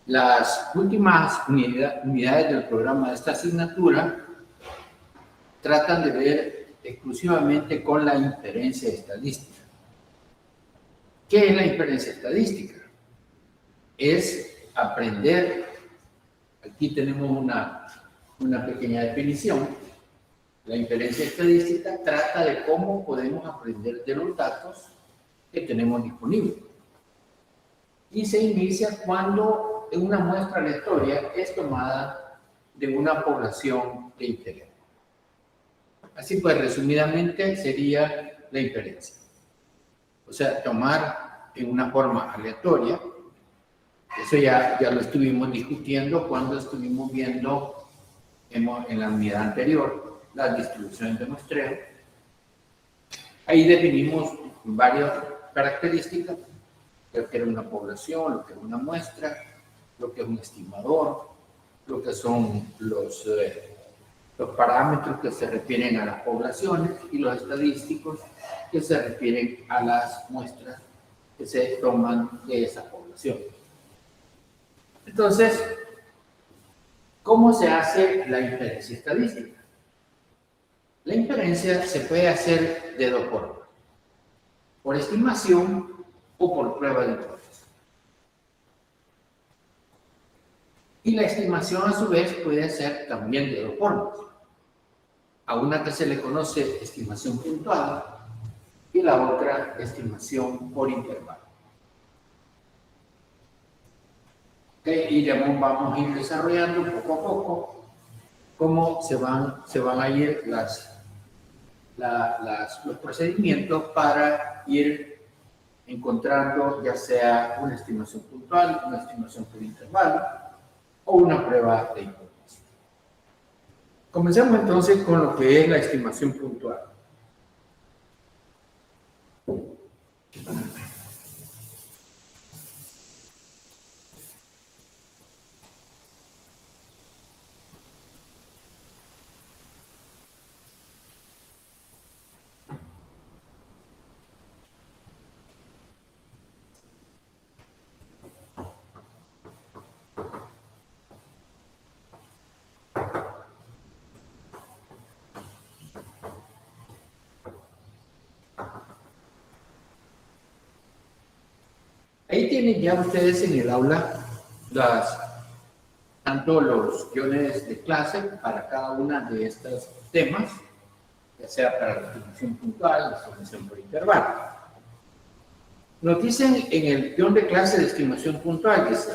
Las últimas unidades del programa de esta asignatura tratan de ver exclusivamente con la inferencia estadística. ¿Qué es la inferencia estadística? Es aprender, aquí tenemos una pequeña definición. La inferencia estadística trata de cómo podemos aprender de los datos que tenemos disponibles. Y se inicia cuando una muestra aleatoria es tomada de una población de interés. Así pues, resumidamente, sería la inferencia. O sea, tomar en una forma aleatoria, eso ya lo estuvimos discutiendo cuando estuvimos viendo en la unidad anterior las distribuciones de muestreo. Ahí definimos varias características, lo que era una población, lo que es una muestra, lo que es un estimador, lo que son los parámetros que se refieren a las poblaciones y los estadísticos que se refieren a las muestras que se toman de esa población. Entonces, ¿cómo se hace la inferencia estadística? La inferencia se puede hacer de dos formas: por estimación o por prueba de hipótesis. Y la estimación, a su vez, puede ser también de dos formas: a una que se le conoce estimación puntual y la otra estimación por intervalo. Y vamos a ir desarrollando poco a poco cómo se van a ir los procedimientos para ir encontrando ya sea una estimación puntual, una estimación por intervalo o una prueba de hipótesis. Comencemos entonces con lo que es la estimación puntual. Ahí tienen ya ustedes en el aula tanto los guiones de clase para cada una de estos temas, ya sea para la estimación puntual, la estimación por intervalo. Nos dicen en el guión de clase de estimación puntual, dice: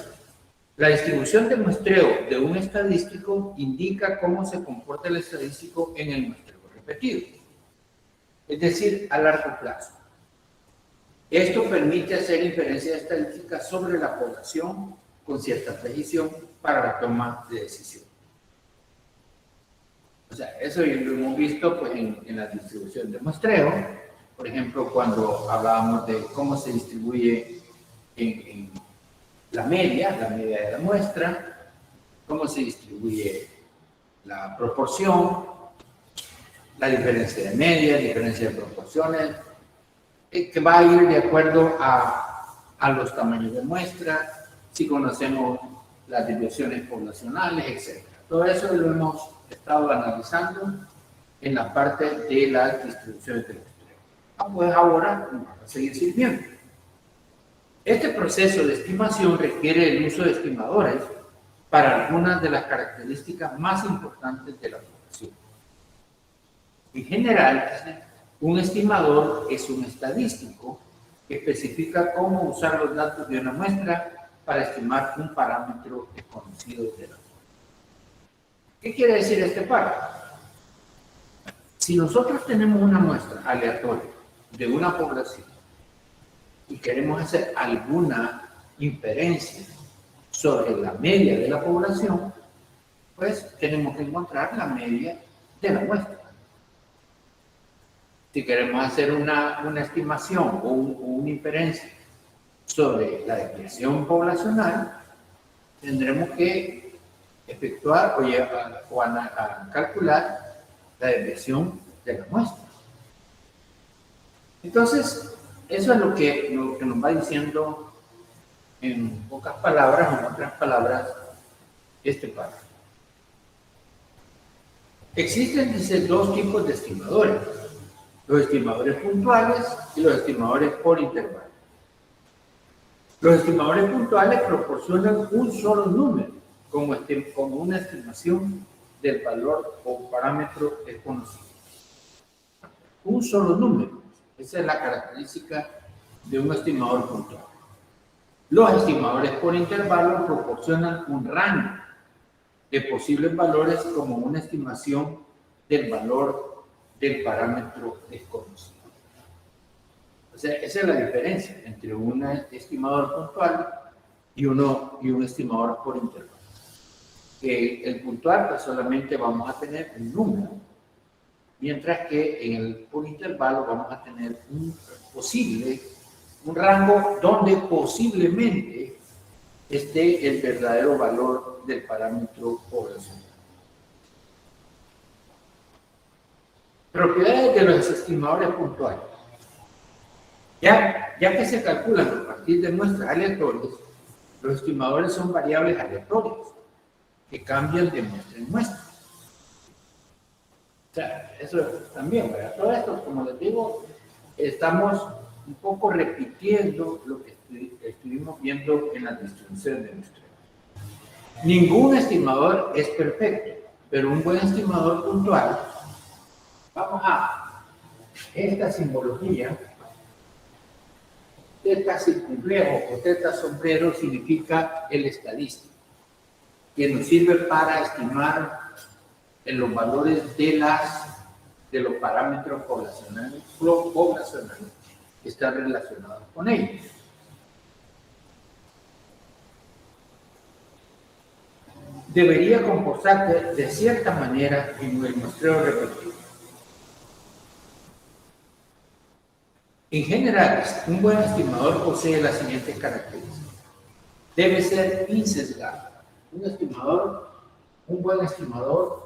la distribución de muestreo de un estadístico indica cómo se comporta el estadístico en el muestreo repetido, es decir, a largo plazo. Esto permite hacer inferencias estadísticas sobre la población con cierta precisión para la toma de decisión. O sea, eso ya lo hemos visto pues, en la distribución de muestreo. Por ejemplo, cuando hablábamos de cómo se distribuye en la media de la muestra, cómo se distribuye la proporción, la diferencia de media, diferencia de proporciones, que va a ir de acuerdo a los tamaños de muestra, si conocemos las desviaciones poblacionales, etc. Todo eso lo hemos estado analizando en la parte de las distribuciones de muestreo. Pues ahora nos va a seguir sirviendo. Este proceso de estimación requiere el uso de estimadores para algunas de las características más importantes de la población. En general, un estimador es un estadístico que especifica cómo usar los datos de una muestra para estimar un parámetro desconocido de la muestra. ¿Qué quiere decir este párrafo? Si nosotros tenemos una muestra aleatoria de una población y queremos hacer alguna inferencia sobre la media de la población, pues tenemos que encontrar la media de la muestra. Si queremos hacer una estimación o una inferencia sobre la desviación poblacional, tendremos que efectuar o calcular la desviación de la muestra. Entonces, eso es lo que nos va diciendo en pocas palabras, o en otras palabras, este párrafo. Existen, dice, dos tipos de estimadores: los estimadores puntuales y los estimadores por intervalo. Los estimadores puntuales proporcionan un solo número como una estimación del valor o parámetro desconocido. Un solo número. Esa es la característica de un estimador puntual. Los estimadores por intervalo proporcionan un rango de posibles valores como una estimación del valor del parámetro desconocido. O sea, esa es la diferencia entre un estimador puntual y un estimador por intervalo. El puntual, pues solamente vamos a tener un número, mientras que en el por intervalo vamos a tener un rango donde posiblemente esté el verdadero valor del parámetro poblacional. Propiedades de los estimadores puntuales. Ya que se calculan a partir de muestras aleatorias, los estimadores son variables aleatorias que cambian de muestra en muestra. O sea, eso también, ¿verdad? Todo esto, como les digo, estamos un poco repitiendo lo que estuvimos viendo en la distribución de muestreo. Ningún estimador es perfecto, pero un buen estimador puntual, vamos a esta simbología. Teta circunflejo o teta sombrero significa el estadístico, que nos sirve para estimar los valores de los parámetros poblacionales que están relacionados con ellos. Debería comportarse de cierta manera en el muestreo repetido. En general, un buen estimador posee las siguientes características. Debe ser insesgado. Un buen estimador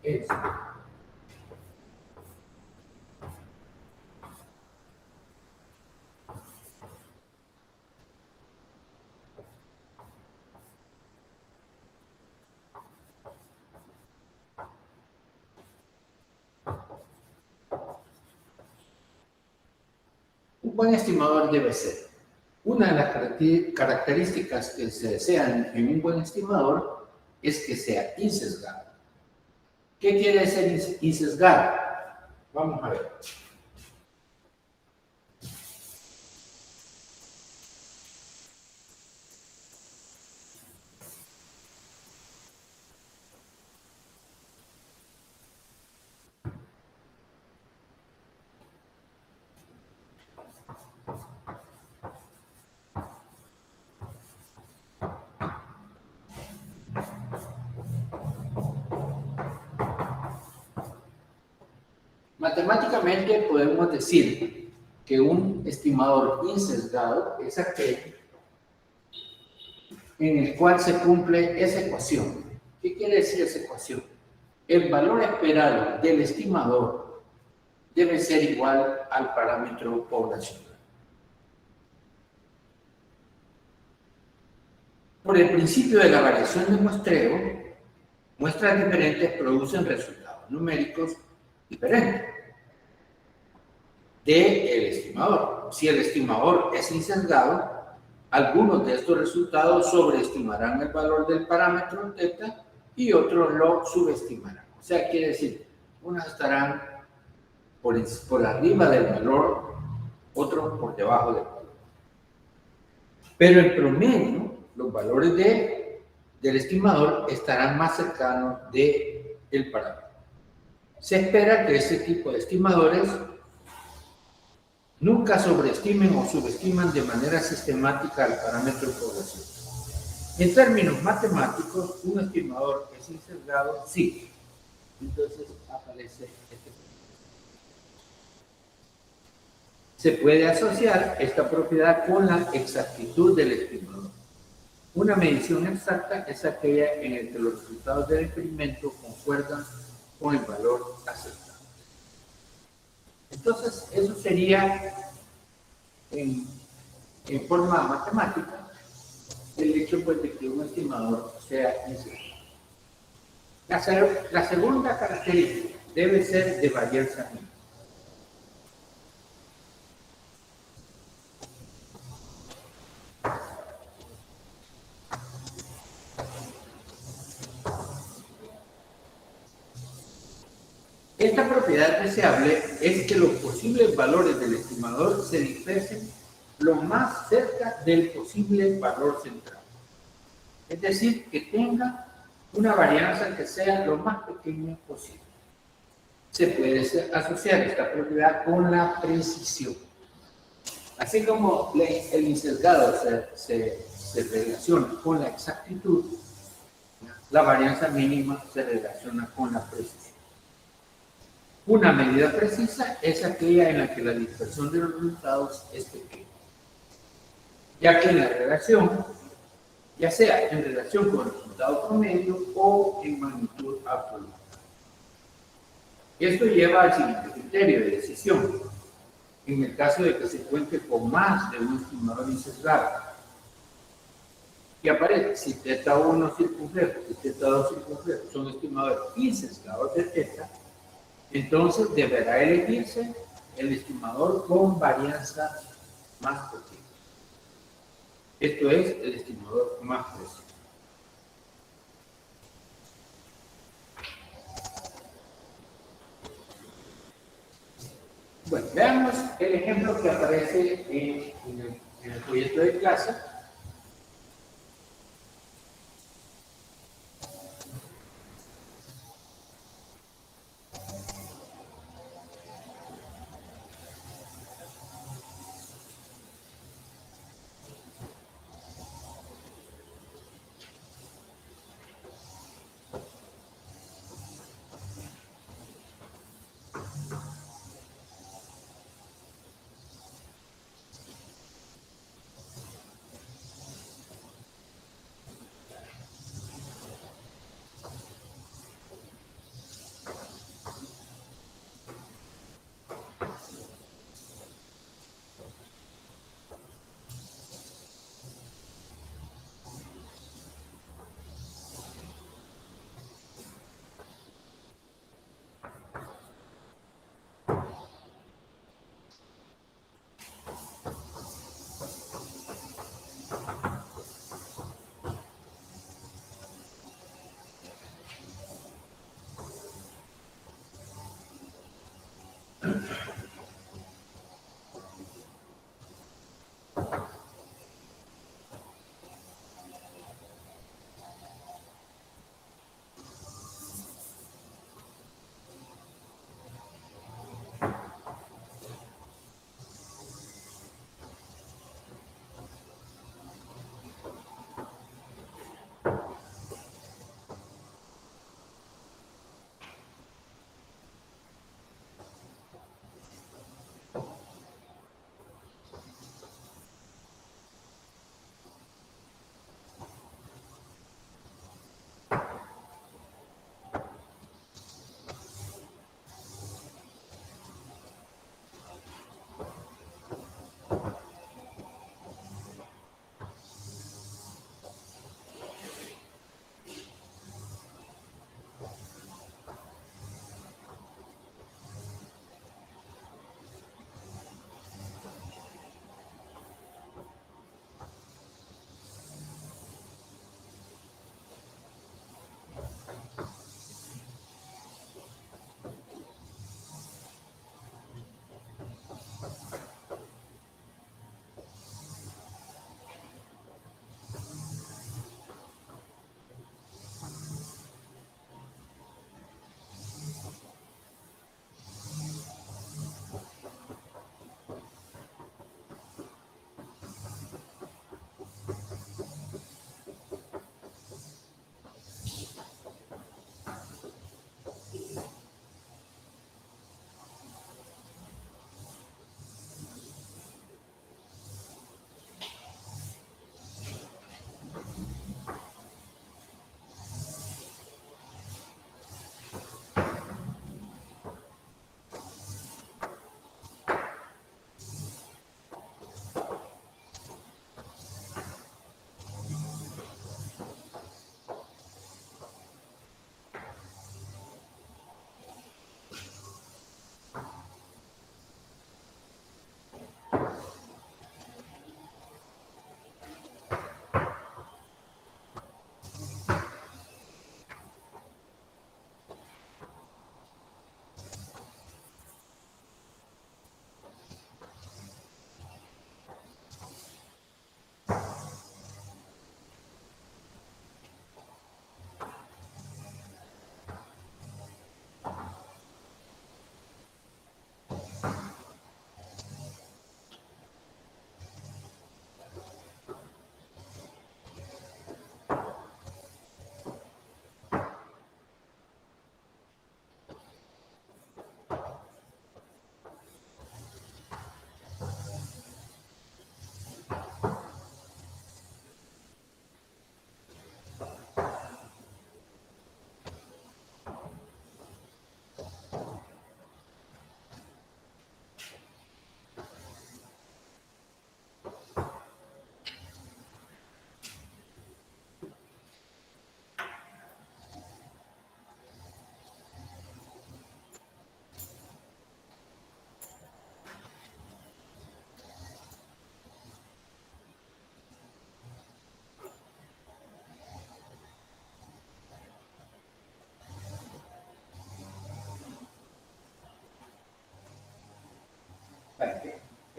es un buen estimador debe ser. Una de las características que se desean en un buen estimador es que sea insesgado. ¿Qué quiere decir insesgado? Vamos a ver. Matemáticamente podemos decir que un estimador insesgado es aquel en el cual se cumple esa ecuación. ¿Qué quiere decir esa ecuación? El valor esperado del estimador debe ser igual al parámetro poblacional. Por el principio de la variación de muestreo, muestras diferentes producen resultados numéricos diferentes del estimador. Si el estimador es insesgado, algunos de estos resultados sobreestimarán el valor del parámetro θ y otros lo subestimarán. O sea, quiere decir, unos estarán por arriba del valor, otros por debajo del valor. Pero en promedio, los valores del estimador estarán más cercanos del parámetro. Se espera que este tipo de estimadores nunca sobreestimen o subestiman de manera sistemática al parámetro poblacional. En términos matemáticos, un estimador es insesgado, sí. Entonces aparece este. Se puede asociar esta propiedad con la exactitud del estimador. Una medición exacta es aquella en la que los resultados del experimento concuerdan con el valor aceptable. Entonces, eso sería en forma matemática el hecho pues, de que un estimador sea incerto. La segunda característica debe ser de varianza mínima. Esta propiedad deseable es que los posibles valores del estimador se dispersen lo más cerca del posible valor central. Es decir, que tenga una varianza que sea lo más pequeña posible. Se puede asociar esta propiedad con la precisión. Así como el insesgado se relaciona con la exactitud, la varianza mínima se relaciona con la precisión. Una medida precisa es aquella en la que la dispersión de los resultados es pequeña, ya que en la relación, ya sea en relación con el resultado promedio o en magnitud absoluta. Esto lleva al siguiente criterio de decisión. En el caso de que se cuente con más de un estimador insesgado, que aparece si θ1 circunflejo y θ2 circunflejo son estimadores insesgados de θ, entonces deberá elegirse el estimador con varianza más pequeña. Esto es el estimador más preciso. Bueno, veamos el ejemplo que aparece en el proyecto de clase.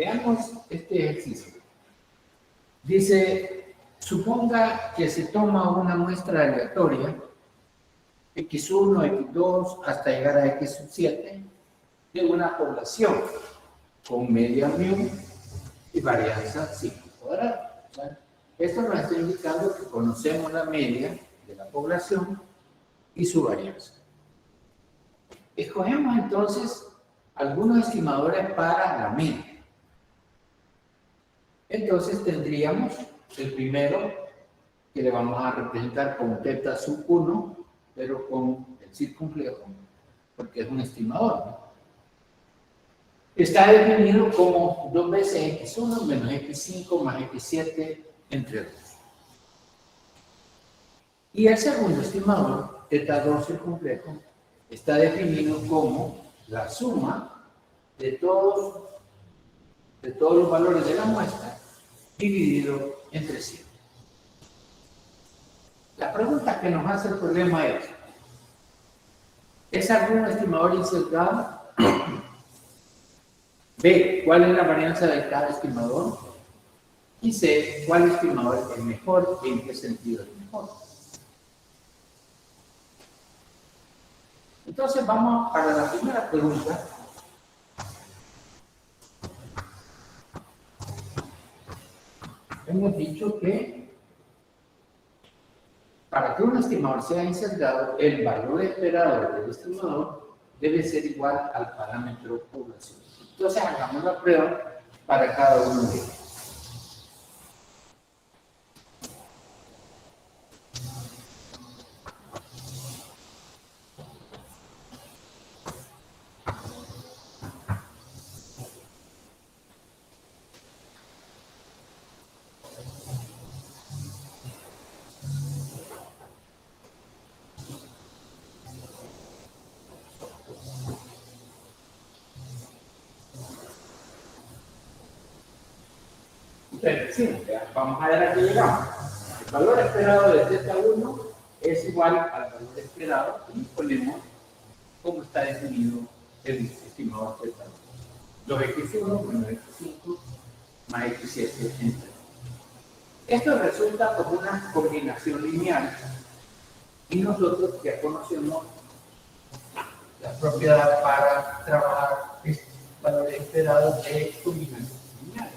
Veamos este ejercicio. Dice, suponga que se toma una muestra aleatoria, x1, x2, hasta llegar a x7, de una población con media mu y varianza sigma cuadrado. O sea, esto nos está indicando que conocemos la media de la población y su varianza. Escogemos entonces algunos estimadores para la media. Entonces tendríamos el primero, que le vamos a representar con θ sub 1, pero con el circunflejo, porque es un estimador, ¿no? Está definido como 2 veces x1 menos x5 más x7 entre 2. Y el segundo estimador, θ2 circunflejo, está definido como la suma de todos los valores de la muestra dividido entre 100. La pregunta que nos hace el problema ¿es algún estimador insertado? B, ¿cuál es la varianza de cada estimador? Y C, ¿cuál estimador es mejor y en qué sentido es mejor? Entonces vamos para la primera pregunta. Hemos dicho que para que un estimador sea insertado, el valor esperado del estimador debe ser igual al parámetro población. Entonces hagamos la prueba para cada uno de ellos. Sí, vamos a ver a qué llegamos. El valor esperado de θ1 es igual al valor esperado y ponemos cómo está definido el estimador θ1. 2x1 menos x5 más x7 entre 2. Esto resulta como una combinación lineal y nosotros ya conocemos la propiedad para trabajar valores esperados de combinación lineal.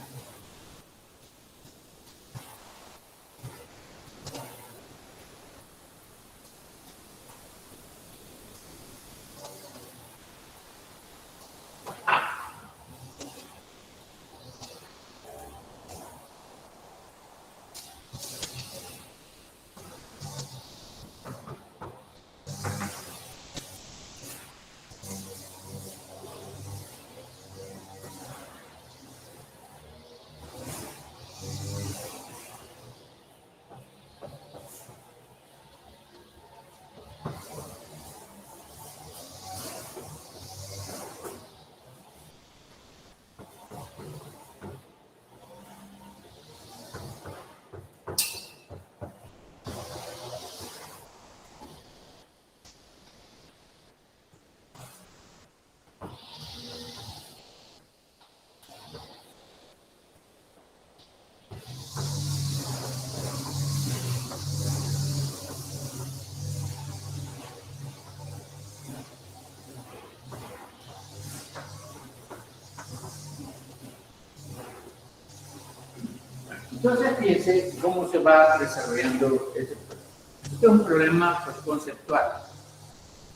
Entonces, fíjense cómo se va desarrollando este problema. Este es un problema pues, conceptual.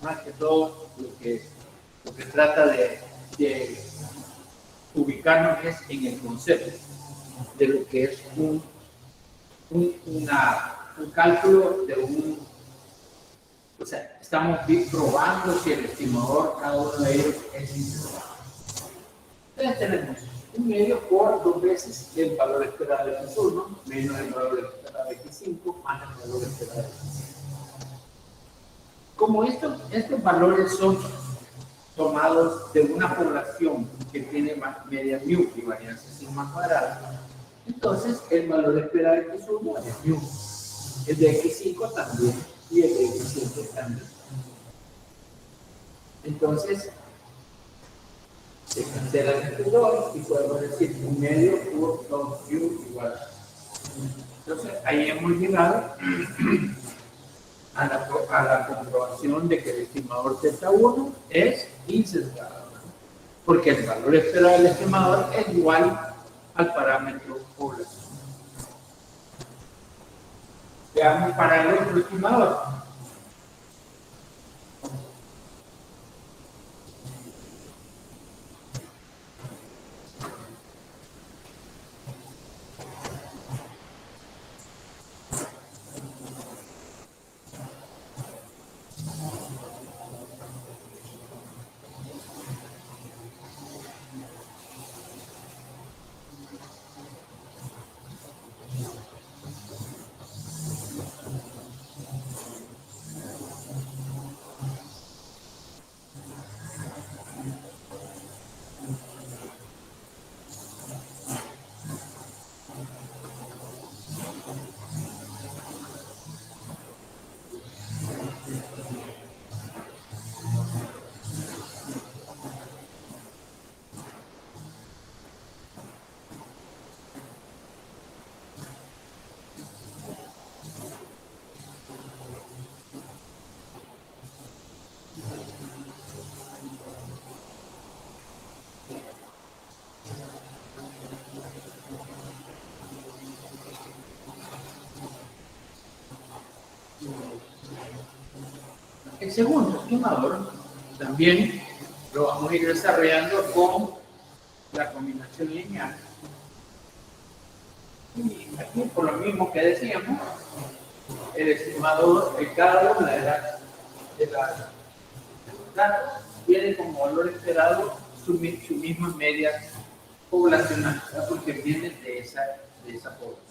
Más que todo, lo que trata de ubicarnos es en el concepto de lo que es un cálculo de un... O sea, estamos probando si el estimador, cada uno de ellos, es insertado. Entonces tenemos un medio por 2 veces el valor esperado de x1 menos el valor esperado de x5 más el valor esperado de x6. Como estos valores son tomados de una población que tiene media mu y varianza sigma cuadrada, entonces el valor esperado de x1 es mu, el de x5 también y el de x7 también. Entonces, Se cancelan estos dos y podemos decir 1/2 por 2u igual. Entonces, ahí hemos llegado a la comprobación de que el estimador Z1 es insesgado, porque el valor esperado del estimador es igual al parámetro población. Veamos para el otro estimador. El segundo estimador también lo vamos a ir desarrollando con la combinación lineal. Y aquí, por lo mismo que decíamos, el estimador de cada una de las datos tiene como valor esperado su misma media poblacional, ¿verdad? Porque viene de esa población.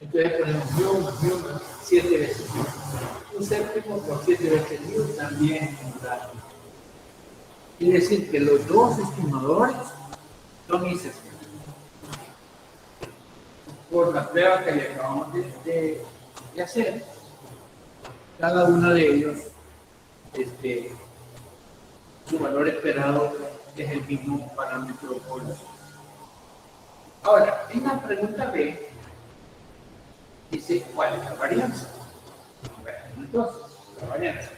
Entonces ponemos mu más 7 veces mu. Un séptimo por 7 veces mu también es un dato. Quiere decir que los dos estimadores son insesgados. Por la prueba que le acabamos de hacer, cada uno de ellos, su valor esperado es el mismo parámetro poblacional. Ahora, en la pregunta B, dice cuál es la varianza. Bueno, entonces, la varianza.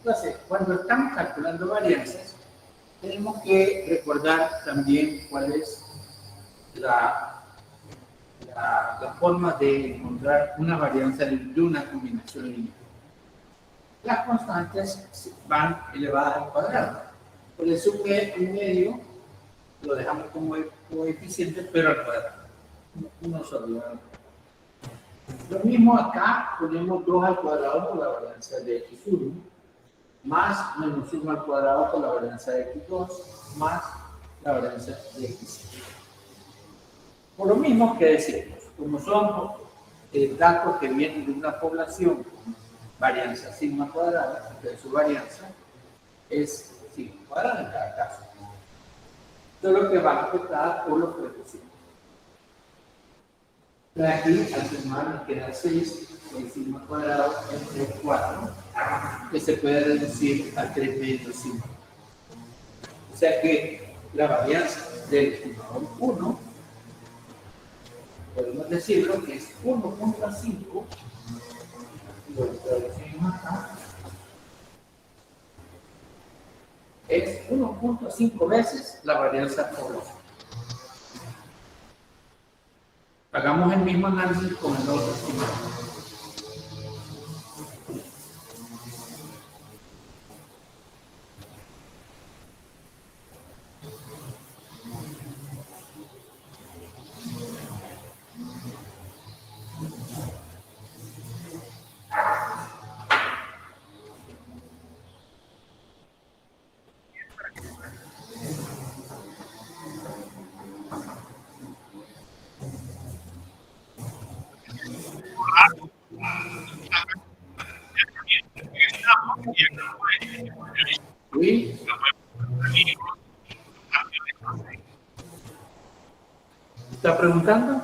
Entonces, cuando estamos calculando varianzas, tenemos que recordar también cuál es la la forma de encontrar una varianza de una combinación lineal. Las constantes van elevadas al cuadrado. Por eso que un medio lo dejamos como coeficiente, pero al cuadrado. Uno solo. Lo mismo acá, ponemos 2 al cuadrado por la varianza de x1, más menos 1 al cuadrado por la varianza de x2, más la varianza de x3. Por lo mismo que decimos, como son datos que vienen de una población con varianza sigma cuadrada, entonces su varianza es sigma cuadrada en cada caso. Solo que va afectada por los coeficientes. De aquí al sumar nos queda 6, el sigma cuadrado entre 4, que se puede reducir a 3 menos sigma. O sea que la varianza del estimador 1, podemos decirlo que es 1.5, lo traducimos acá, es 1.5 veces la varianza poblacional. Hagamos el mismo análisis con el otro estimador. Luis, ¿está preguntando?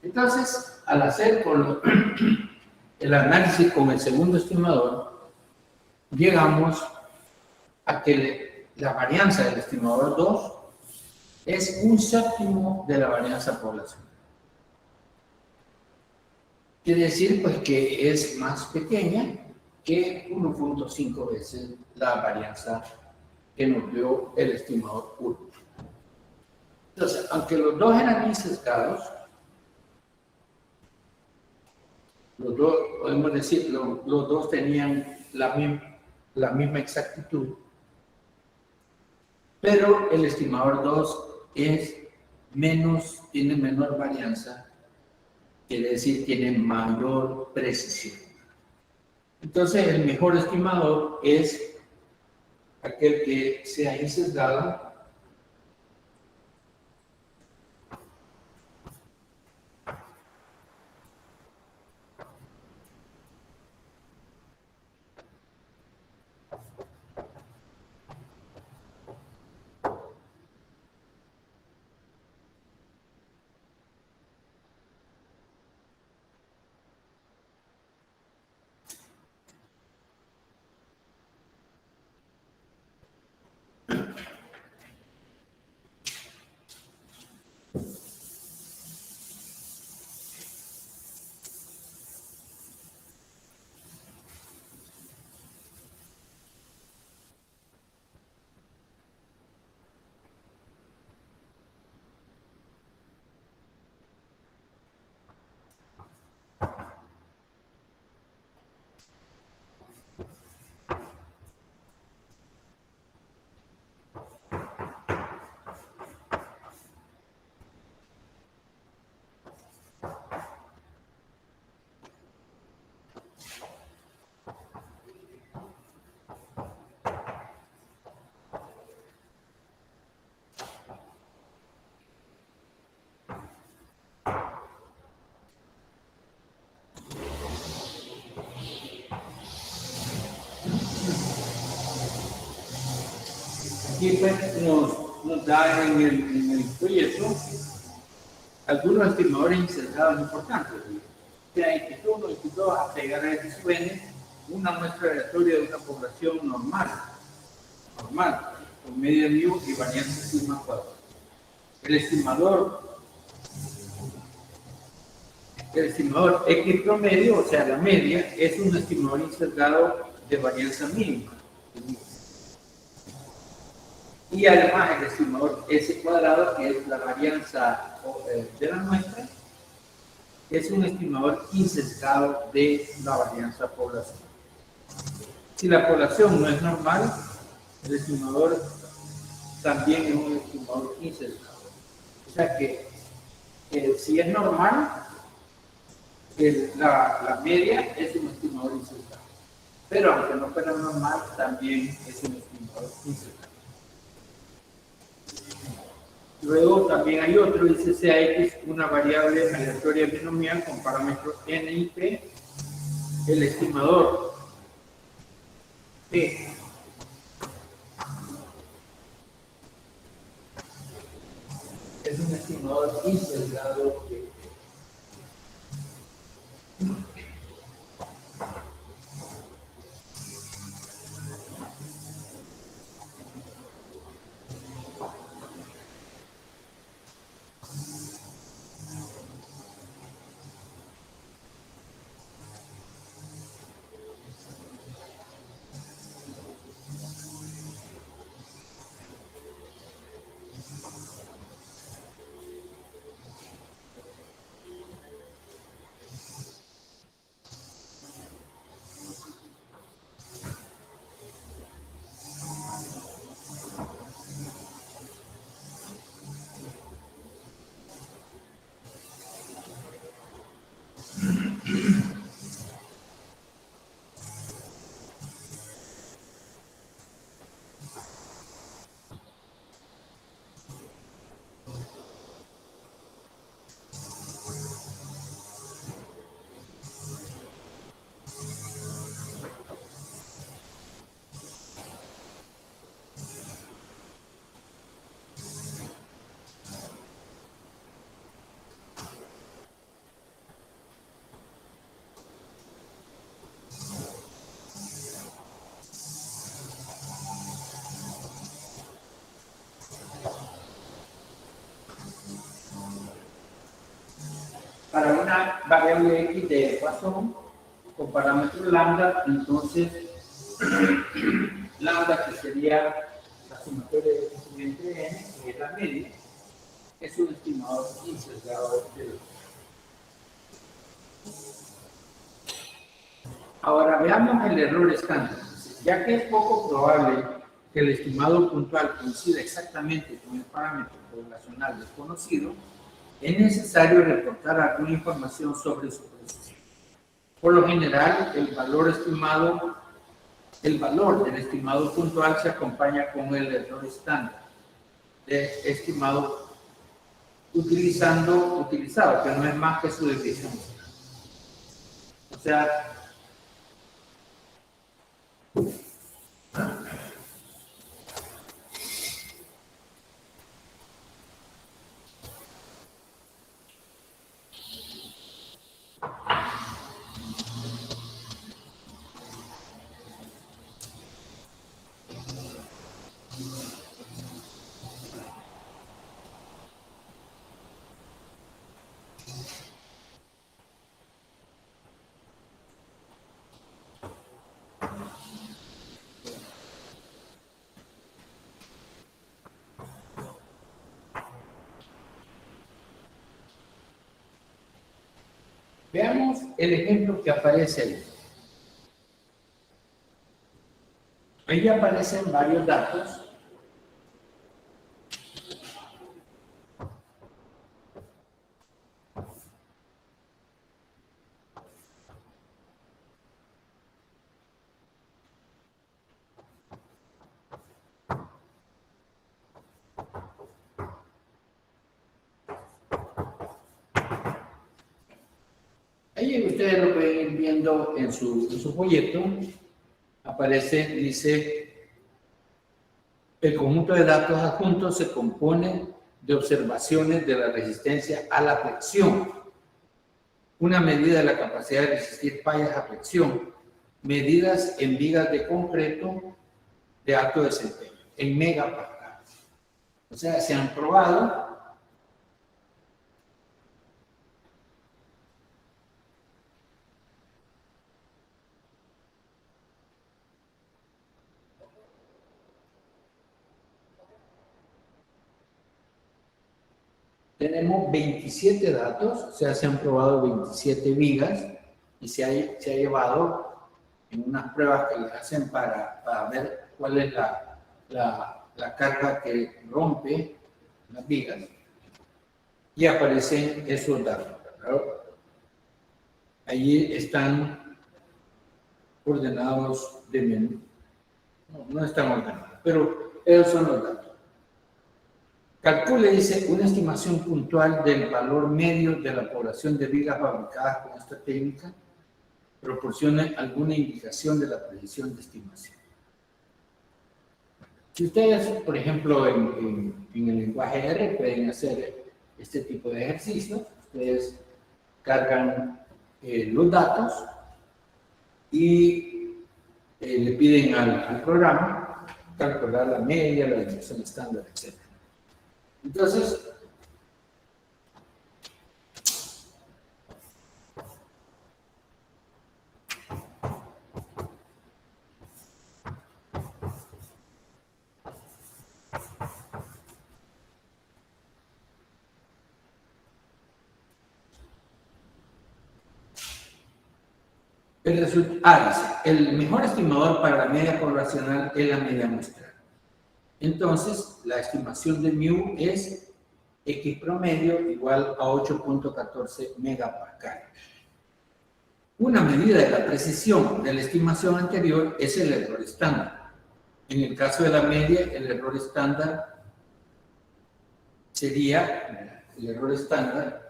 Entonces, al hacer el análisis con el segundo estimador, llegamos a que la varianza del estimador 2 es 1/7 de la varianza poblacional. Quiere decir pues que es más pequeña que 1.5 veces la varianza que nos dio el estimador 1. Entonces, aunque los dos eran insesgados, los dos, podemos decir, los dos tenían la misma exactitud, pero el estimador 2 tiene menor varianza, quiere decir, tiene mayor precisión. Entonces, el mejor estimador es aquel que sea insesgado Aquí pues, nos da en el folleto algunos estimadores insertados importantes. sea X1, X2, hasta llegar a XN, una muestra aleatoria de una población normal, con media mu y varianza sigma 4. El estimador X promedio, o sea, la media, es un estimador insertado de varianza mínima. Y además el estimador S cuadrado, que es la varianza de la muestra, es un estimador insescado de la varianza población. Si la población no es normal, el estimador también es un estimador insescado. O sea que si es normal, la media es un estimador insescado. Pero aunque no fuera normal, también es un estimador insescado. Luego también hay otro, dice CAX, una variable aleatoria binomial con parámetros N y P. El estimador P es un estimador insesgado de para una variable X de Poisson con parámetro lambda, entonces lambda, que sería la sumatoria del coeficiente n, que es la media, es un estimador insesgado de los. Ahora veamos el error estándar. Ya que es poco probable que el estimado puntual coincida exactamente con el parámetro poblacional desconocido, es necesario reportar alguna información sobre su precisión. Por lo general, el valor del estimado puntual se acompaña con el error estándar de estimado utilizado, que no es más que su definición. O sea, veamos el ejemplo que aparece ahí. Ahí aparecen varios datos. Ahí ustedes lo pueden ir viendo en su folleto. Aparece, dice, El conjunto de datos adjuntos se compone de observaciones de la resistencia a la flexión, una medida de la capacidad de resistir fallas a flexión, medidas en vigas de concreto de alto desempeño, en megapascal. O sea, se han probado tenemos 27 datos, o sea, se han probado 27 vigas y se ha llevado en unas pruebas que le hacen para ver cuál es la carga que rompe las vigas y aparecen esos datos. Allí están ordenados de menú. No están ordenados, pero esos son los datos. Calcule, dice, una estimación puntual del valor medio de la población de vigas fabricadas con esta técnica. Proporcione alguna indicación de la precisión de estimación. Si ustedes, por ejemplo, en el lenguaje R pueden hacer este tipo de ejercicios, ustedes cargan los datos y le piden al programa calcular la media, la desviación estándar, etc. Entonces, el mejor estimador para la media poblacional es la media muestral. Entonces, la estimación de mu es X promedio igual a 8.14 megapascal. Una medida de la precisión de la estimación anterior es el error estándar. En el caso de la media, el error estándar sería el error estándar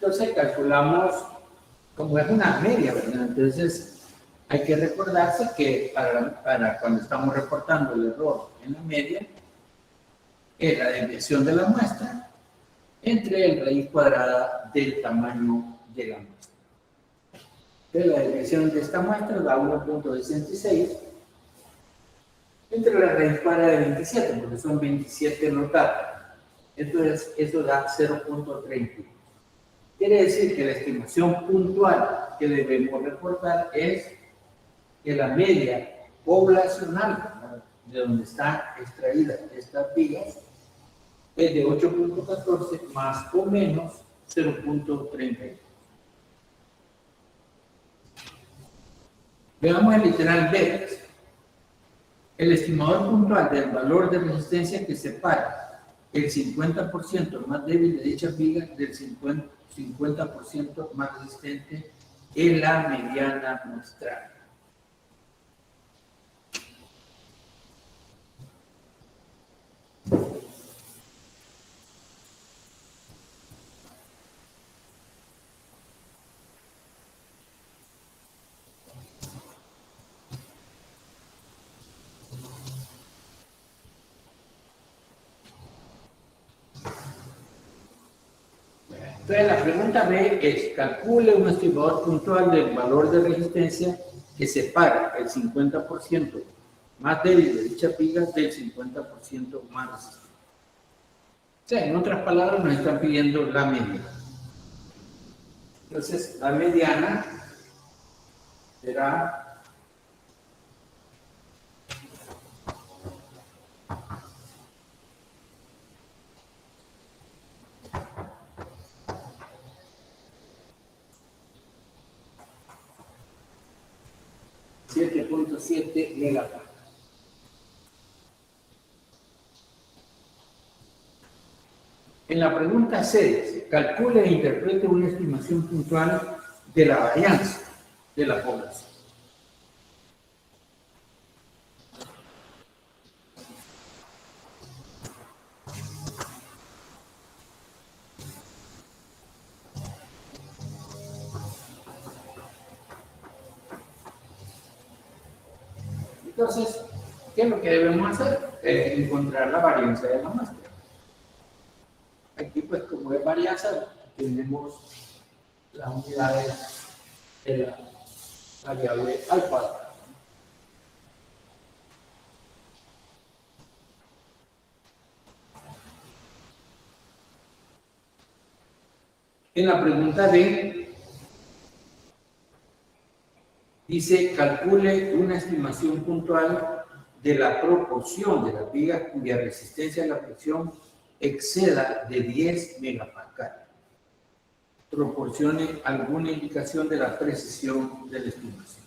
entonces calculamos, como es una media, ¿verdad? Entonces hay que recordarse que para cuando estamos reportando el error en la media, es la desviación de la muestra entre el raíz cuadrada del tamaño de la muestra. Entonces la desviación de esta muestra da 1.66 entre la raíz cuadrada de 27, porque son 27 los datos. Entonces eso da 0.30. Quiere decir que la estimación puntual que debemos reportar es que la media poblacional, de donde están extraídas estas vigas, es de 8.14 más o menos 0.30. Veamos el literal B. El estimador puntual del valor de resistencia que separa el 50% más débil de dicha viga del 50% más resistente en la mediana muestral. Entonces, la pregunta B es, calcule un estimador puntual del valor de resistencia que separa el 50% más débil de dicha viga del 50% más resistente. O sea, en otras palabras, nos están pidiendo la medida. Entonces, la mediana será 7.7 megapascal. En la pregunta C dice, calcule e interprete una estimación puntual de la varianza de la población. Entonces, ¿qué es lo que debemos hacer? Encontrar la varianza de la muestra. Aquí, pues, como es varianza, tenemos las unidades de la variable al cuadrado. En la pregunta D, dice, calcule una estimación puntual de la proporción de las vigas cuya resistencia a la presión exceda de 10 megapascal. Proporcione alguna indicación de la precisión de la estimación.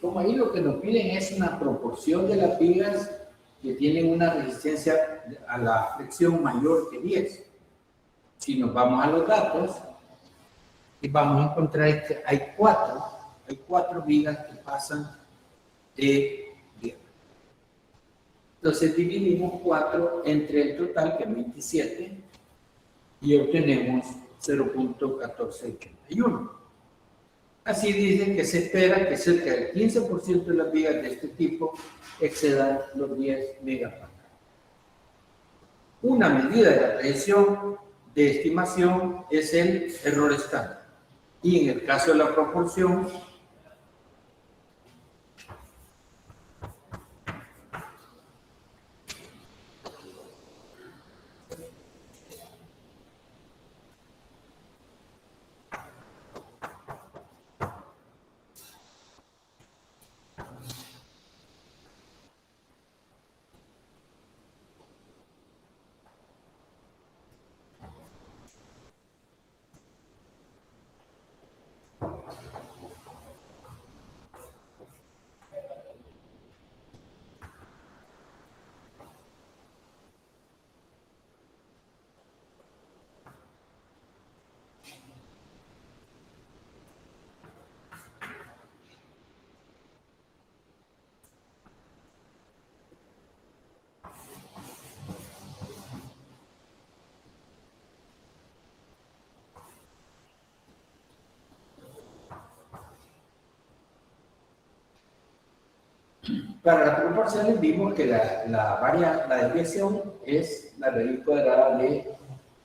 Como ahí lo que nos piden es una proporción de las vigas que tienen una resistencia a la fricción mayor que 10. Si nos vamos a los datos, y vamos a encontrar que hay cuatro vigas que pasan de 10. Entonces dividimos 4 entre el total, que es 27, y obtenemos 0.1481. Así dice que se espera que cerca del 15% de las vigas de este tipo excedan los 10 megapascal. Una medida de la precisión de estimación es el error estándar. Y en el caso de la proporción, para las proporciones vimos que la desviación es la raíz cuadrada de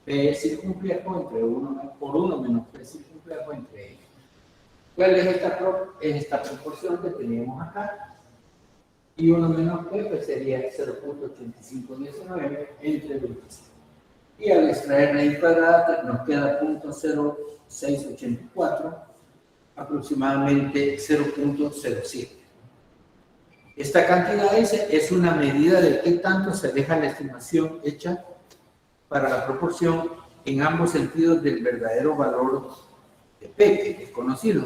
P circunflejo entre 1 por 1 menos P circunflejo entre ellos. ¿Cuál es esta proporción que teníamos acá? Y 1 menos P pues sería 0.8519 entre 25. Y al extraer raíz cuadrada nos queda 0.0684, aproximadamente 0.07. Esta cantidad es una medida de qué tanto se deja la estimación hecha para la proporción en ambos sentidos del verdadero valor de P, que es conocido.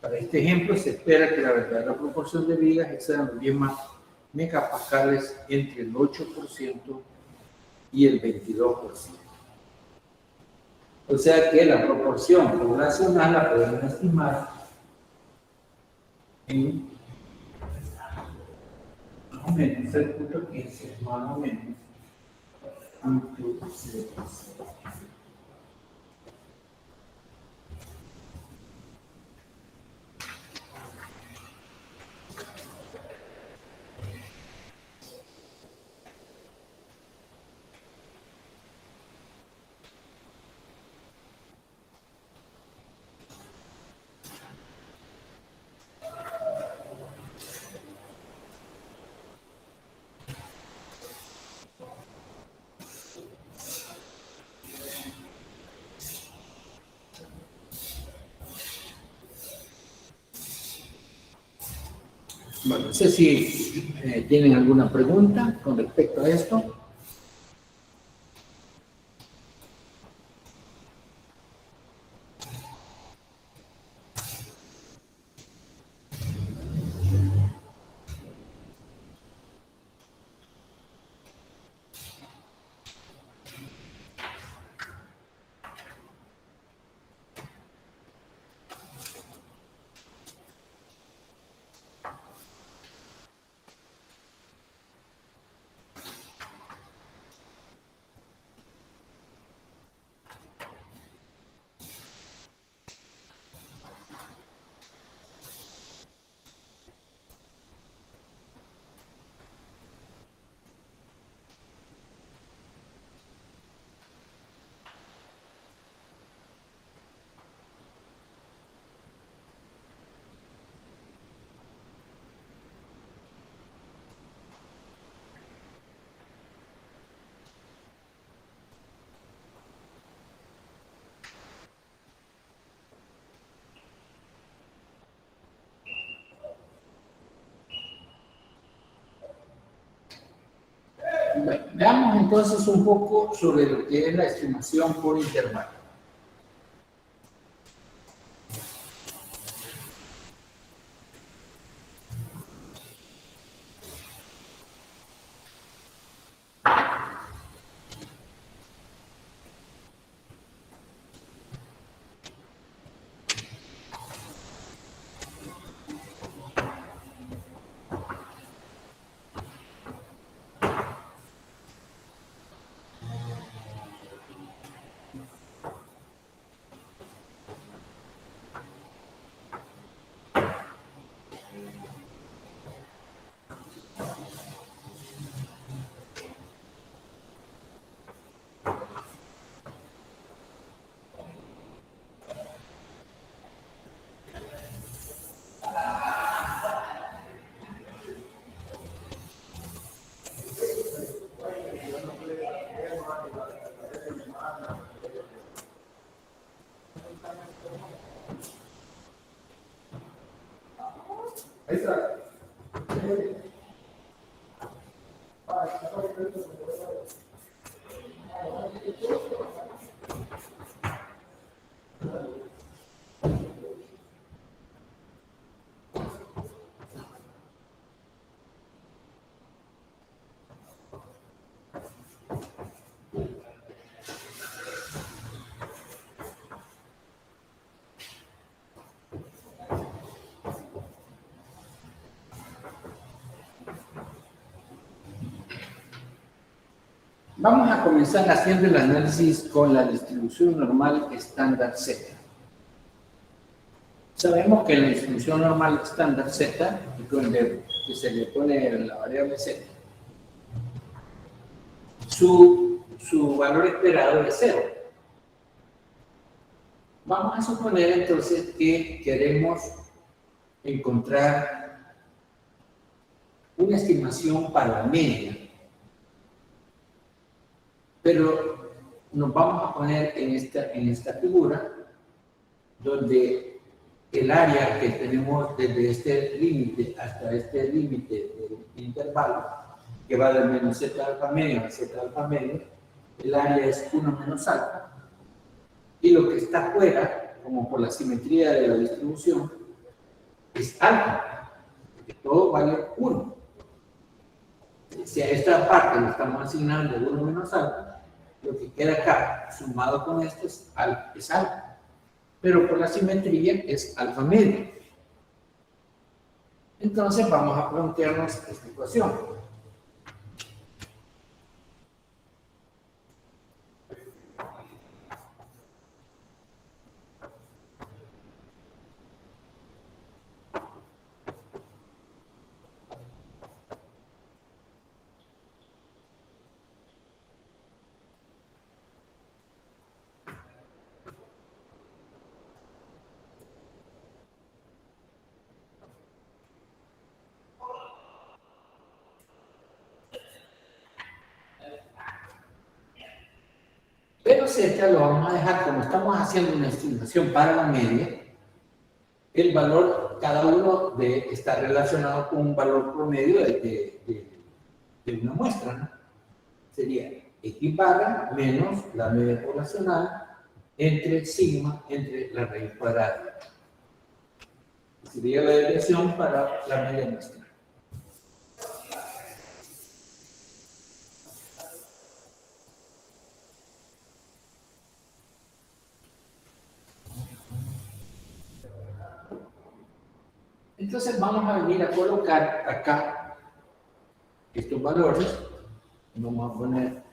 Para este ejemplo, se espera que la verdadera proporción de vigas exceda los 10 megapascales entre el 8% y el 22%. O sea que la proporción poblacional la podemos estimar en más o menos el punto 15, más o menos. Punto 6. Bueno, no sé si tienen alguna pregunta con respecto a esto. Bueno, veamos entonces un poco sobre lo que es la estimación por intervalo. Ahí está. Vamos a comenzar haciendo el análisis con la distribución normal estándar Z. Sabemos que la distribución normal estándar Z, que se le pone la variable Z, su valor esperado es 0. Vamos a suponer entonces que queremos encontrar una estimación para la media. Pero nos vamos a poner en esta figura donde el área que tenemos desde este límite hasta este límite del intervalo, que va del menos z alfa medio a z alfa medio, el área es 1 menos alfa, y lo que está afuera, como por la simetría de la distribución, es alfa, porque todo vale 1. Si a esta parte le estamos asignando 1 menos alfa, lo que queda acá, sumado con esto, es alfa. Pero por la simetría es alfa medio. Entonces vamos a plantearnos esta ecuación. Pero Z lo vamos a dejar, como estamos haciendo una estimación para la media, el valor, cada uno está relacionado con un valor promedio de una muestra, ¿no? Sería X barra menos la media poblacional entre sigma entre la raíz cuadrada. Sería la desviación para la media muestra. Entonces vamos a venir a colocar acá estos valores. Vamos a poner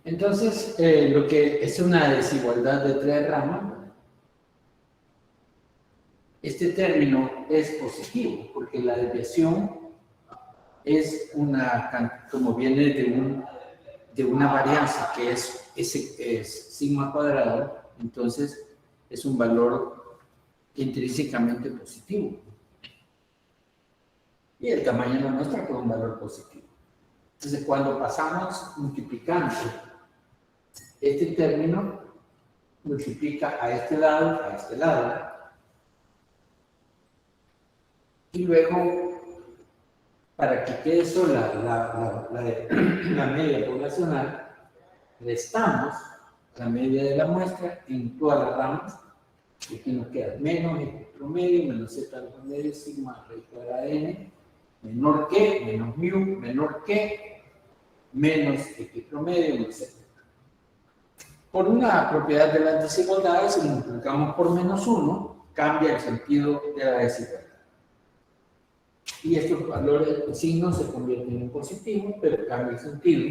entonces, lo que es una desigualdad de 3 ramas, este término es positivo, porque la desviación es como viene de una varianza que es sigma cuadrado, entonces es un valor intrínsecamente positivo. Y el tamaño de la muestra con un valor positivo. Entonces, cuando pasamos multiplicando este término, multiplica a este lado, y luego, para que quede sola la media poblacional, restamos la media de la muestra en todas las ramas, y aquí nos queda menos promedio menos z al promedio sigma raíz cuadrada de n menor que, menos mu, menor que, menos x promedio menos z. Por una propiedad de las desigualdades, si multiplicamos por menos 1, cambia el sentido de la desigualdad. Y estos valores, el signo se convierten en positivo, pero cambia el sentido.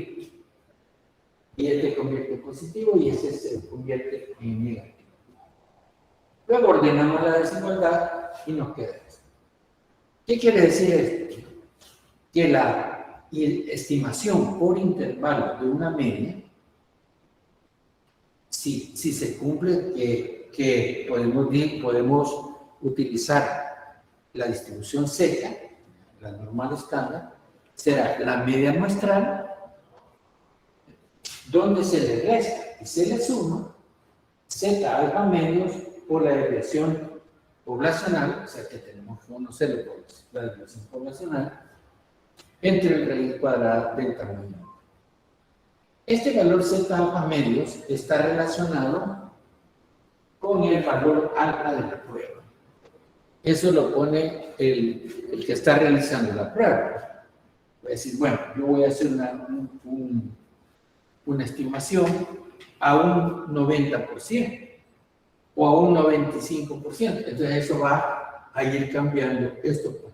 Y este convierte en positivo y este se convierte en negativo. Luego ordenamos la desigualdad y nos queda esto. ¿Qué quiere decir esto? Que la estimación por intervalo de una media, si se cumple, que podemos utilizar la distribución Z, la normal estándar, será la media muestral, donde se le resta y se le suma Z alfa medios por la desviación poblacional, o sea que tenemos que conocerlo por la desviación poblacional, entre el raíz cuadrada del tamaño. Este valor Z alfa medios está relacionado con el valor alfa de la prueba. Eso lo pone el que está realizando la prueba. Va a decir, bueno, yo voy a hacer una estimación a un 90% o a un 95%. Entonces eso va a ir cambiando esto por